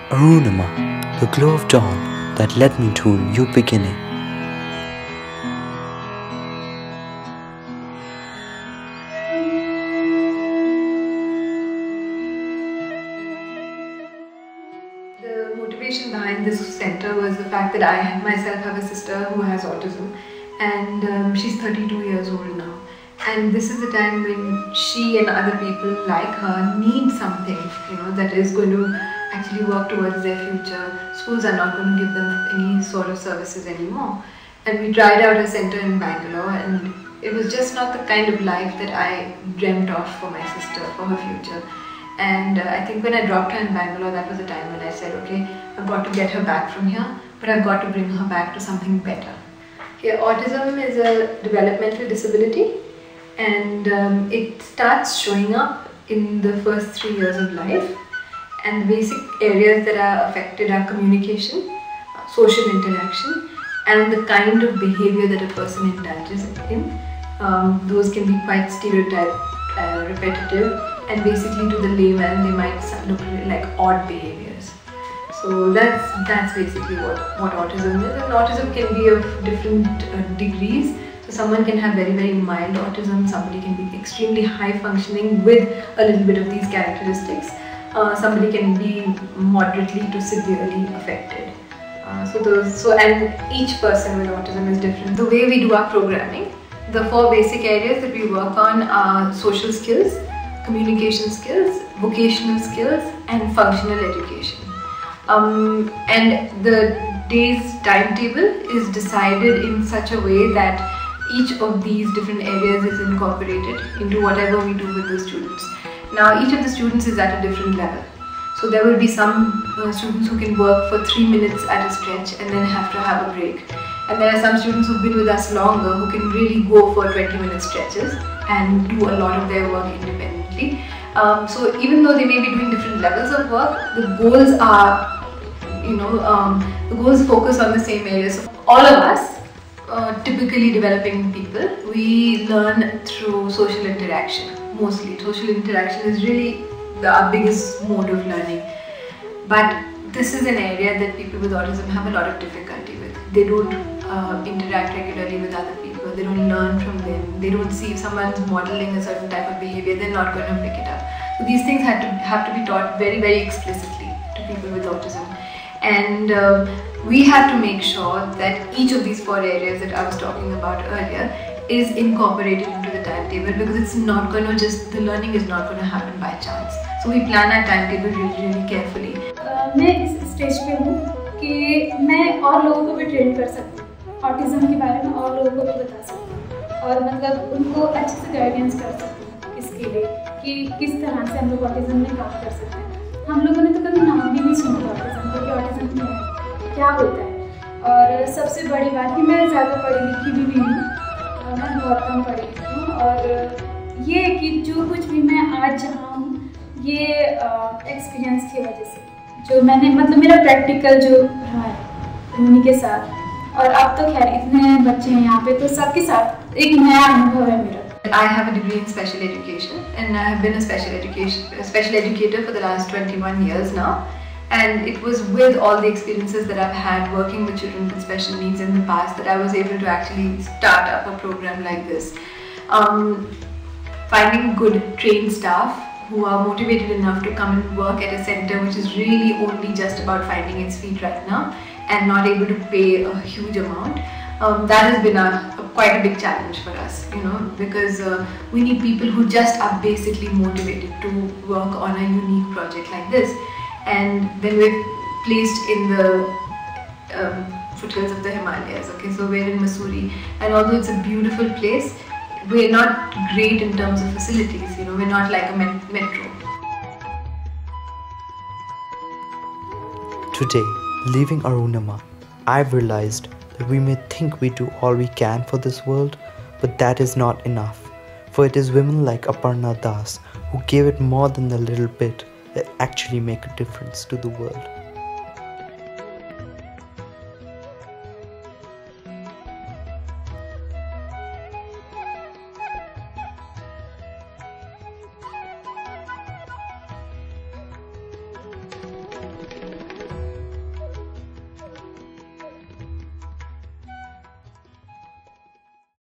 Arunima, the glow of dawn that led me to a new beginning. The motivation behind this center was the fact that I myself have a sister who has autism, and she's 32 years old now. And this is the time when she and other people like her need something, that is going to actually work towards their future. Schools are not going to give them any sort of services anymore. And we tried out a center in Bangalore, and it was just not the kind of life that I dreamt of for my sister, for her future. And I think when I dropped her in Bangalore, that was the time when I said, okay, I've got to get her back from here, but I've got to bring her back to something better. Okay, autism is a developmental disability, and it starts showing up in the first 3 years of life. And the basic areas that are affected are communication, social interaction, and the kind of behavior that a person indulges in. Those can be quite stereotyped, repetitive, and basically to the layman they might look like odd behaviors. So that's basically what autism is. And autism can be of different degrees. So someone can have very, very mild autism, somebody can be extremely high functioning with a little bit of these characteristics. Somebody can be moderately to severely affected. And each person with autism is different. The way we do our programming, the 4 basic areas that we work on are social skills, communication skills, vocational skills, and functional education. And the day's timetable is decided in such a way that each of these different areas is incorporated into whatever we do with the students. Now, each of the students is at a different level. So there will be some students who can work for 3 minutes at a stretch and then have to have a break. And there are some students who've been with us longer who can really go for 20-minute stretches and do a lot of their work independently. So even though they may be doing different levels of work, the goals are, the goals focus on the same areas. So all of us, typically developing people, we learn through social interaction. Mostly, social interaction is really our biggest mode of learning. But this is an area that people with autism have a lot of difficulty with. They don't interact regularly with other people. They don't learn from them. They don't see if someone's modeling a certain type of behavior, they're not going to pick it up. So these things have to be taught very, very explicitly to people with autism. And we have to make sure that each of these 4 areas that I was talking about earlier is incorporated into the timetable, because it's not going to the learning is not going to happen by chance. So we plan our timetable really, really carefully. मैं इस stage पे हूँ कि मैं और लोगों को भी ट्रेन कर सकती हूँ, ऑटिज़म के बारे में और लोगों को भी बता सकती हूँ, और मतलब उनको अच्छे से गाइडेंस कर सकती हूँ इसके लिए कि किस तरह से हम लोग ऑटिज़म में काम कर सकते हैं। हम लोगों ने तो कभी नाम भी नहीं सुना ऑटिज़म का कि ऑटिज़म क्या है, क्या होता है। और सबसे बड़ी बात कि मैं ज़्यादा पढ़ी लिखी भी नहीं हूँ, मैं बहुत कम पढ़ी लिखी हूँ, और ये कि जो कुछ भी मैं आज जहाँ हूँ ये एक्सपीरियंस की वजह से, जो मैंने मतलब मेरा प्रैक्टिकल जो रहा है उन्हीं के साथ, और अब तो खैर इतने बच्चे हैं यहाँ पे तो सबके साथ एक नया अनुभव है मेरा। I have a degree in special education, and I have been a special educator for the last 21 years now. And it was with all the experiences that I've had working with children with special needs in the past that I was able to actually start up a program like this. Finding good trained staff who are motivated enough to come and work at a center which is really only just about finding its feet right now and not able to pay a huge amount, that has been quite a big challenge for us, because we need people who just are basically motivated to work on a unique project like this. And then we're placed in the foothills of the Himalayas. Okay, so we're in Missouri, and although it's a beautiful place, we're not great in terms of facilities. We're not like a metro. Today, leaving Arunima, I've realized that we may think we do all we can for this world, but that is not enough. For it is women like Aparna who gave it more than a little bit that actually make a difference to the world.